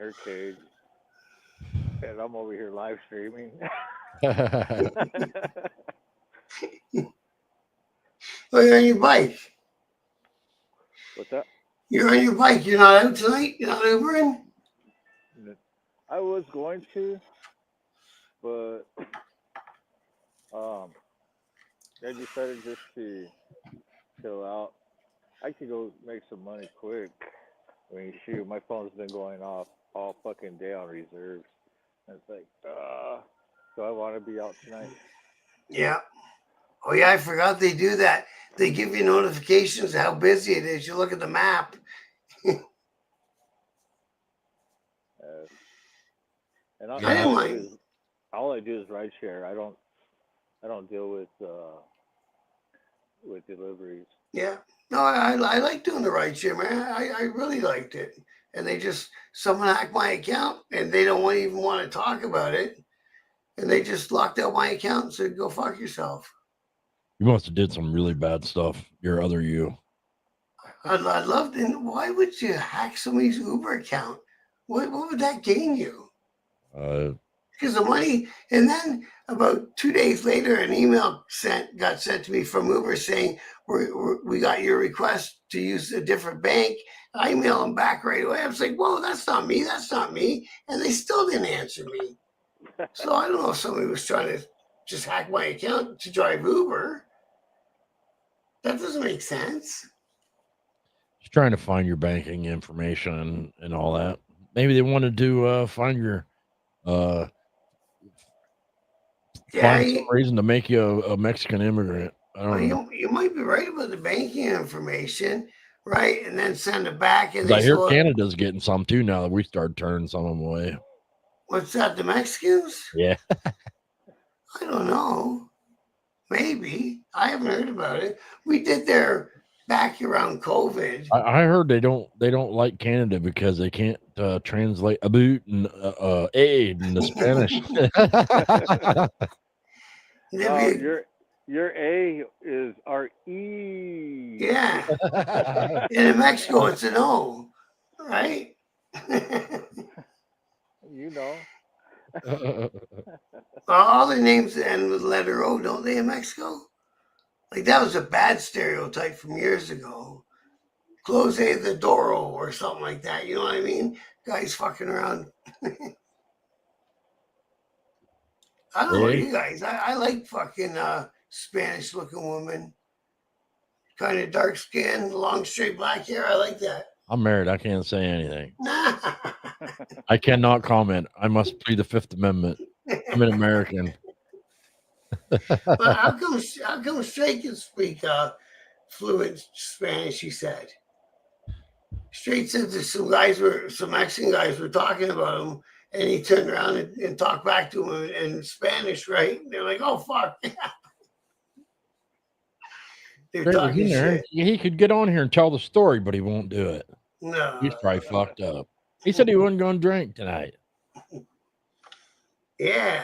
her cage, and I'm over here live streaming. Oh, you're on your bike. What's that? You're on your bike. You're not out tonight. You're not Ubering. I was going to, but um, I decided just to chill out. I could go make some money quick. I mean, shoot, my phone's been going off all fucking day on reserves. And it's like, so I want to be out tonight. Yeah. Oh yeah, I forgot they do that. They give you notifications how busy it is. You look at the map. Uh, and I Yeah. didn't mind. all I do is ride share. I don't deal with deliveries. Yeah. No, I like doing the ride share, man. I really liked it. And they just someone hacked my account and they don't even want to talk about it. And they just locked out my account and said, "Go fuck yourself." You must have did some really bad stuff. Your other you. I'd love to. Why would you hack somebody's Uber account? What would that gain you? Uh, Because the money, and then about 2 days later, an email got sent to me from Uber saying we got your request to use a different bank. I emailed them back right away. I was like, "Whoa, that's not me. That's not me," and they still didn't answer me. So I don't know if somebody was trying to just hack my account to drive Uber. That doesn't make sense. just trying to find your banking information and all that. Maybe they wanted to find your uh Yeah, find some reason to make you a Mexican immigrant. I well, don't know. you might be right about the banking information, right? And then send it back, and 'Cause they I say, hear "Well, Canada's getting some too now that we started turning some of them away. what's that? The Mexicans? Yeah. I don't know. Maybe I haven't heard about it. We did their back around COVID. I heard they don't like Canada because they can't translate about and aid in the Spanish. There'd No, be your A is our E. yeah, and in Mexico it's an O, right? You know. All the names end with letter O, don't they, in Mexico? Like that was a bad stereotype from years ago. Close the Doro or something like that. You know what I mean? Guys fucking around. I don't know Hey, you guys. I like fucking Spanish looking woman. Kind of dark skin, long straight black hair. I like that. I'm married. I can't say anything. but I cannot comment. I must plead the Fifth Amendment. I'm an American. how come straight can speak fluent Spanish? He said. Straight said that some Mexican guys were talking about him, and he turned around and talked back to him in Spanish, right? They're like, "Oh fuck," they're Straight was talking in there. shit. He could get on here and tell the story, but he won't do it. He's No, probably fucked up. He said he wasn't going to drink tonight. yeah,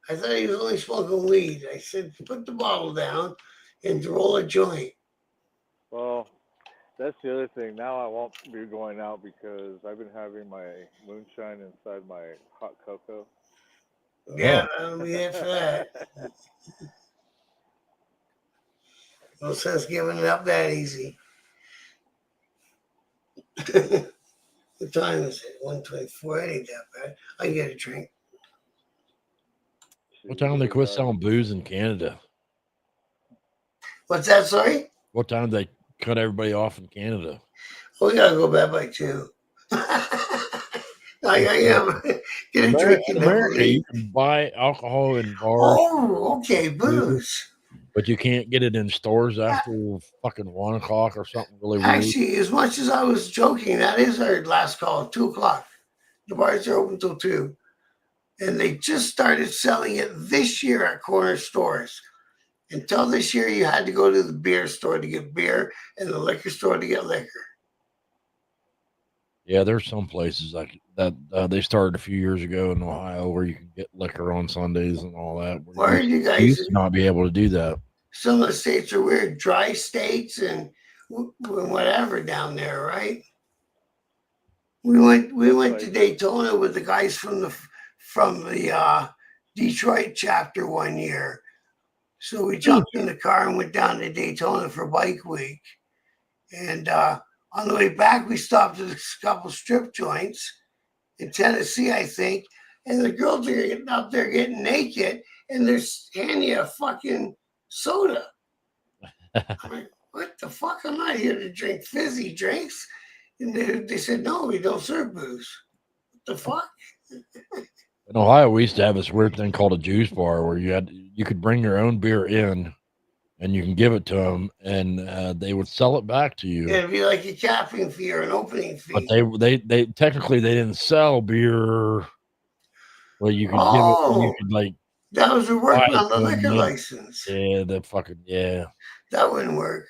I thought he was only smoking weed. I said, "Put the bottle down and roll a joint." Well, that's the other thing. Now I won't be going out because I've been having my moonshine inside my hot cocoa. Yeah, Oh, So. that'll be it for that. No sense giving it up that easy. What time is it? 1:24. It ain't that bad. I can get a drink. what Shoot, time they because quit selling booze in Canada? What's that? Sorry. What time they cut everybody off in Canada? We gotta go bed by 2. I am get a drink In and then we'll America, leave. you can buy alcohol in bars, Oh, okay, booze, booze. but you can't get it in stores after fucking 1 o'clock or something really weird. Actually, as much as I was joking, that is our last call, 2 o'clock. The bars are open till 2. And they just started selling it this year at corner stores. Until this year, you had to go to the beer store to get beer and the liquor store to get liquor. Yeah, there's some places like that. They started a few years ago in Ohio where you can get liquor on Sundays and all that. Where are you You guys? used to not be able to do that. Some of the states are weird, dry states and whatever down there, right? We went Like, to Daytona with the guys from the Detroit chapter one year. So we jumped in the car and went down to Daytona for Bike Week. And on the way back, we stopped at a couple strip joints in Tennessee, I think. And the girls are getting up there getting naked, and they're handing you a fucking soda. I'm like, what the fuck? I'm not here to drink fizzy drinks. And they said, no, we don't serve booze. What the fuck? In Ohio, we used to have this weird thing called a juice bar where you could bring your own beer in, and you can give it to them, and they would sell it back to you. It'd be like a capping fee or an opening fee. But they technically they didn't sell beer. Well, you could give it. You could like that was a work buy it on the to 'em, liquor yeah. license. Yeah, that fucking yeah. That wouldn't work.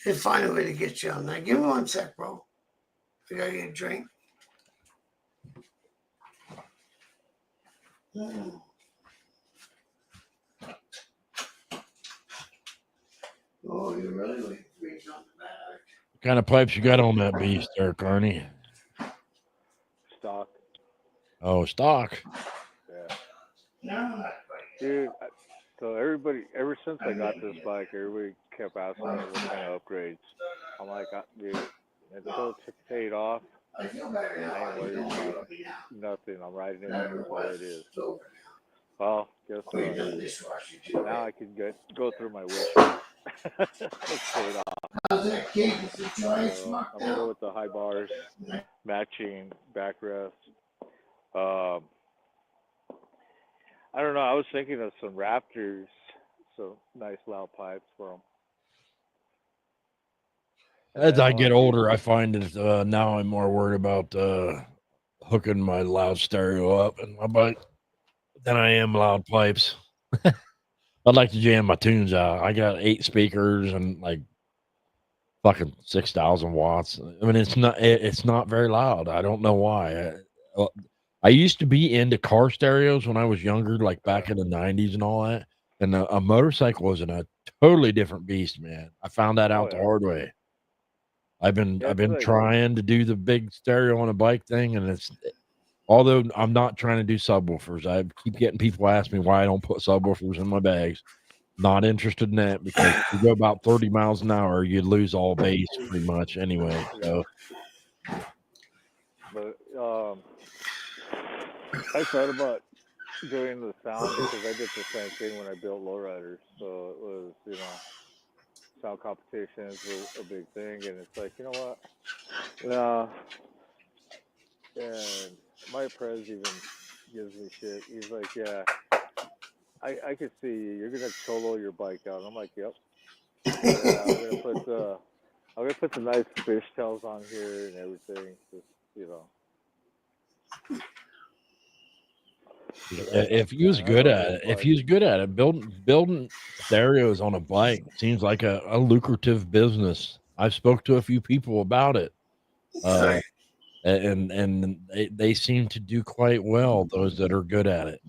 They'd find a way to get you on that. Give me 1 sec, bro. I gotta get a drink. Oh, you really waiting for me on the back? What kind of pipes you got on that beast there, Carney? stock. Oh, stock. Yeah. No, Dude, so everybody, ever since I got this bike, everybody kept asking me what kind of upgrades. I'm like, dude, until it's paid off, I feel better now. I ain't worried about nothing. I'm riding it as what it is. Well, guess what? Now I can go through my wish list. It's paid off. How's that cake? Is the joint So smocked I'm gonna go out? with the high bars, matching backrest. I don't know. I was thinking of some Raptors, some nice loud pipes for them. As I get older, I find that now I'm more worried about hooking my loud stereo up in my bike than I am loud pipes. I'd like to jam my tunes out. I got 8 speakers and like fucking 6,000 watts. I mean, it's not very loud. I don't know why. I used to be into car stereos when I was younger, like back in the 90s and all that. And a motorcycle was a totally different beast, man. I found that out the hard way. I've been trying to do the big stereo on a bike thing, and although I'm not trying to do subwoofers, I keep getting people ask me why I don't put subwoofers in my bags. Not interested in that because if you go about 30 miles an hour, you lose all bass pretty much anyway. So, but I thought about doing the sound because I did the same thing when I built lowriders. So it was, sound competitions were a big thing, and it's like, you know what? No. And my pres even gives me shit. He's like, yeah, I could see you. You're gonna cholo your bike out. And I'm like, yep. Yeah, I'm gonna put the nice fishtails on here and everything. Just if you was good at it, building stereos on a bike seems like a lucrative business. I've spoke to a few people about it, and they seem to do quite well. Those that are good at it.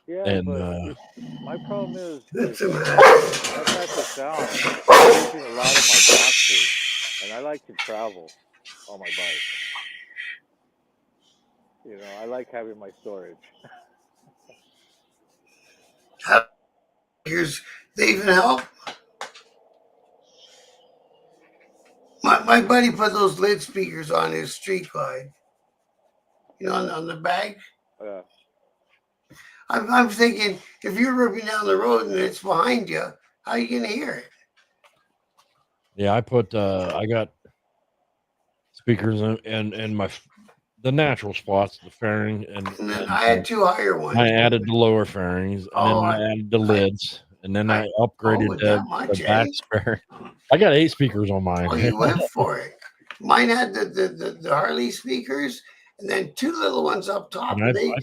Yeah, and but my problem is that type of sound is using a lot of my boxes, and I like to travel on my bike. I like having my storage. They even help. My buddy put those lid speakers on his street glide. On the bag. Yeah. I'm thinking, if you're ripping down the road and it's behind you, how are you gonna hear it? Yeah, I got speakers in my the natural spots, the fairing, and then I had 2 higher ones. I added the lower fairings, and then I added the lids, and then I upgraded the back spare. I got 8 speakers on mine. Oh, you went for it. Mine had the Harley speakers, and then 2 little ones up top. And I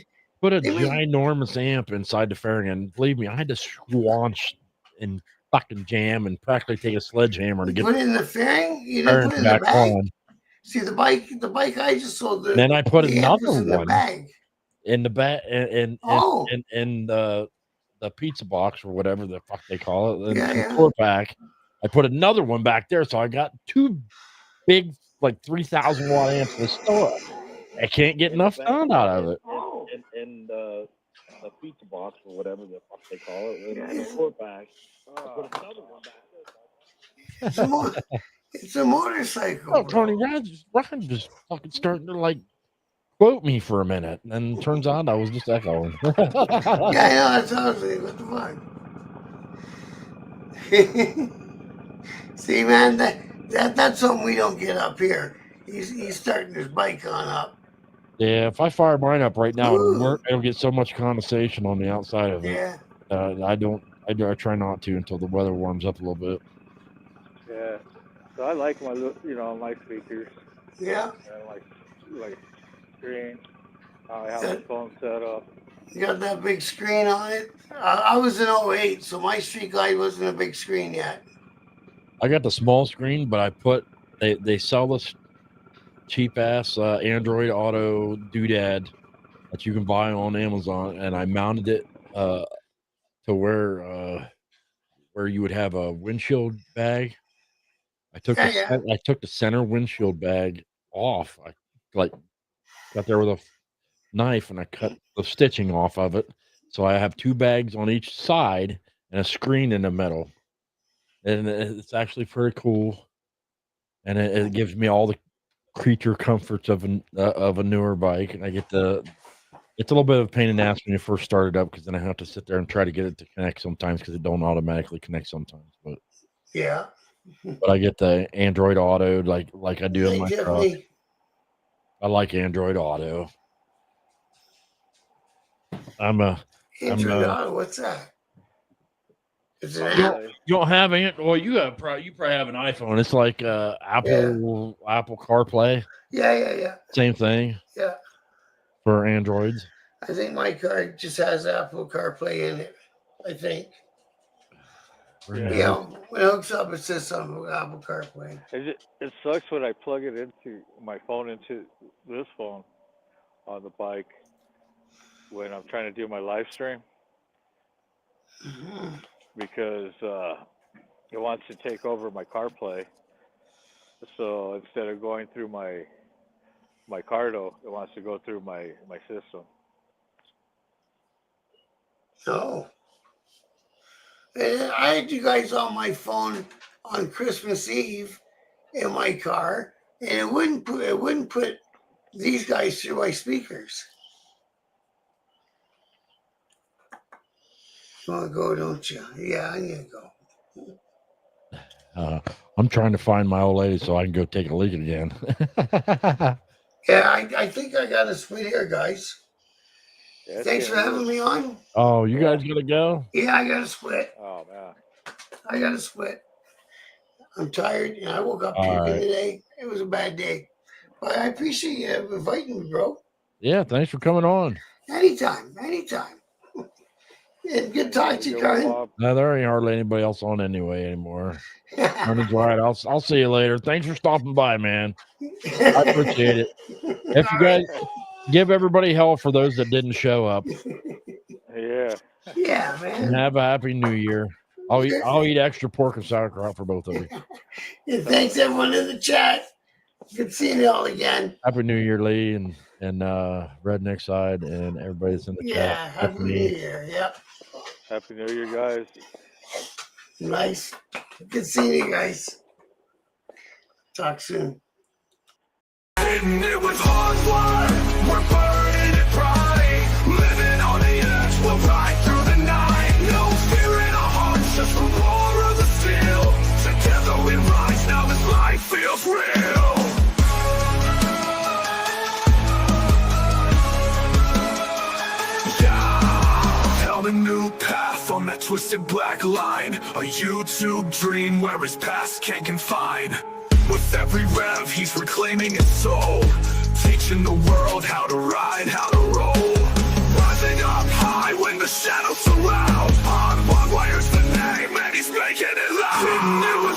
put a ginormous amp inside the fairing, and believe me, I had to squanch and fucking jam and practically take a sledgehammer to get put it in the fairing. You didn't put it in the bag. See the bike I just sold. Then I put another one in the bag. In the bag, and the pizza box or whatever the fuck they call it, the 4-pack. I put another one back there, so I got 2 big like 3,000 watt amps. And it's still, I can't get enough sound out of it. And the pizza box or whatever the fuck they call it, and the 4-pack. Put another one back. It's a motorcycle. Oh, Tony, Ryan just fucking starting to like quote me for a minute, and then turns out I was just echoing. Yeah, I know. That's what I was saying. What the fuck? See, man, that's something we don't get up here. He's starting his bike on up. Yeah, if I fire mine up right now, it'll get so much condensation on the outside of it. Yeah. I try not to until the weather warms up a little bit. Yeah. So I like my, my speakers. Yeah. And like screen. I have the phone set up. You got that big screen on it? I was in 08, so my street glide wasn't a big screen yet. I got the small screen, but they sell this cheap ass Android Auto doodad that you can buy on Amazon, and I mounted it to where you would have a windshield bag. I took the center windshield bag off. I got there with a knife and I cut the stitching off of it. So I have 2 bags on each side and a screen in the middle. And it's actually pretty cool. And it gives me all the creature comforts of a newer bike. And I get it's a little bit of a pain in the ass when you first start it up, because then I have to sit there and try to get it to connect sometimes, because it don't automatically connect sometimes. But yeah. But I get the Android Auto like I do in my truck. I like Android Auto. Android Auto, what's that? Is it you don't have it? Well, you probably have an iPhone. It's like Apple CarPlay. Yeah. Same thing. Yeah. For Androids. I think my car just has Apple CarPlay in it. I think. Yeah, when it hooks up, it says something about Apple CarPlay. It sucks when I plug it into my phone, into this phone on the bike, when I'm trying to do my live stream, because it wants to take over my CarPlay. So instead of going through my Cardo, it wants to go through my system. Oh. And I had you guys on my phone on Christmas Eve in my car, and it wouldn't put these guys through my speakers. You want to go, don't you? Yeah, I need to go. I'm trying to find my old lady so I can go take a leak again. Yeah, I think I got a split here, guys. Yeah, thanks for having me on. Oh, you guys gotta go? Yeah, I got a split. Oh, man. I got a split. I'm tired, and I woke up puking today. It was a bad day. But I appreciate you inviting me, bro. Yeah, thanks for coming on. Anytime. And good talk to you, Karen. No, there ain't hardly anybody else on anymore. Earnings right. I'll see you later. Thanks for stopping by, man. I appreciate it. If you guys give everybody hell for those that didn't show up. Yeah, man. And have a happy New Year. I'll eat extra pork and sauerkraut for both of you. And thanks everyone in the chat. Good seeing you all again. Happy New Year, Lee and Redneck Side and everybody that's in the chat. Yeah, happy New Year. Yep. Happy New Year, guys. Nice. Good seeing you guys. Talk soon. And it was Hardwire. We're burning it bright. Living on the edge, we'll ride through the night. No fear in our hearts, just the roar of the steel. Together we rise, now this life feels real. Yeah, held a new path on that twisted black line. A YouTube dream where his past can't confine. With every rev, he's reclaiming his soul, teaching the world how to ride, how to roll. Rising up high when the shadows surround. Hardwire's the name, and he's making it loud.